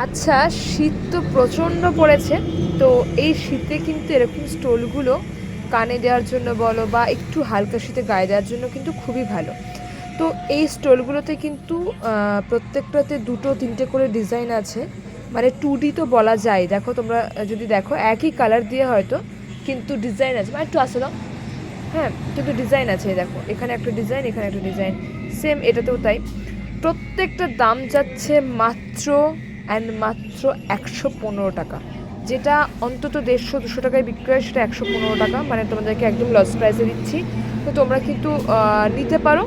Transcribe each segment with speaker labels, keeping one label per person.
Speaker 1: আচ্ছা, শীত তো প্রচণ্ড পড়েছে। তো এই শীতে কিন্তু এরকম স্টোলগুলো কানে দেওয়ার জন্য বলো বা একটু হালকা শীতে গায়ে দেওয়ার জন্য কিন্তু খুবই ভালো। তো এই স্টোলগুলোতে কিন্তু প্রত্যেকটাতে ২টো ৩টে করে ডিজাইন আছে। মানে 2D তো বলা যায়। দেখো তোমরা যদি দেখো একই কালার দিয়ে হয়তো, কিন্তু ডিজাইন আছে। মানে একটু আসো দাও। হ্যাঁ, কিন্তু ডিজাইন আছে। এই দেখো এখানে একটা ডিজাইন, এখানে একটা ডিজাইন। সেম এটাতেও তাই। প্রত্যেকটার দাম যাচ্ছে মাত্র মাত্র ১১৫ টাকা। যেটা অন্তত ১৫০-২০০ টাকায় বিক্রি হয়, সেটা ১১৫ টাকা। মানে তোমাদেরকে একদম লস প্রাইসে দিচ্ছি। তো তোমরা কিন্তু নিতে পারো।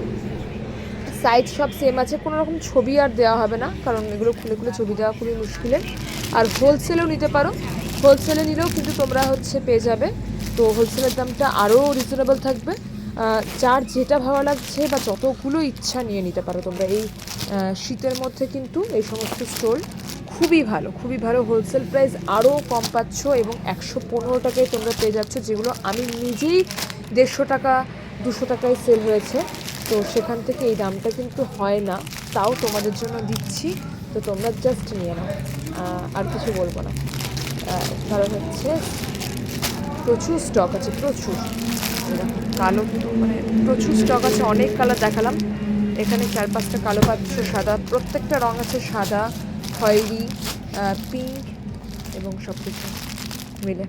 Speaker 1: সাইজ সব সেম আছে, কোনো রকম ছবি আর দেওয়া হবে না, কারণ এগুলো খুলে খুলে ছবি দেওয়া খুবই মুশকিলের। আর হোলসেলেও নিতে পারো। হোলসেলে নিলেও কিন্তু তোমরা পেয়ে যাবে। তো হোলসেলের দামটা আরও রিজনেবল থাকবে। যার যেটা ভালো লাগছে বা যতগুলো ইচ্ছা নিয়ে নিতে পারো তোমরা। এই শীতের মধ্যে কিন্তু এই সমস্ত স্টোল খুবই ভালো, খুবই ভালো। হোলসেল প্রাইস আরও কম পাচ্ছ, এবং ১১৫ টাকায় তোমরা পেয়ে যাচ্ছ, যেগুলো আমি নিজেই ১৫০ টাকা ২০০ টাকায় সেল হয়েছে। তো সেখান থেকে এই দামটা কিন্তু হয় না, তাও তোমাদের জন্য দিচ্ছি। তো তোমরা জাস্ট নিয়ে নাও, আর কিছু বলবো না। কারণ প্রচুর স্টক আছে, প্রচুর। কালো কিন্তু মানে প্রচুর স্টক আছে, অনেক কালার দেখালাম। এখানে ৪-৫টা কালো পাচ্ছ, সাদা, প্রত্যেকটা রঙ আছে, সাদা, খয়েরি, পিঙ্ক এবং সব কিছু মিলে।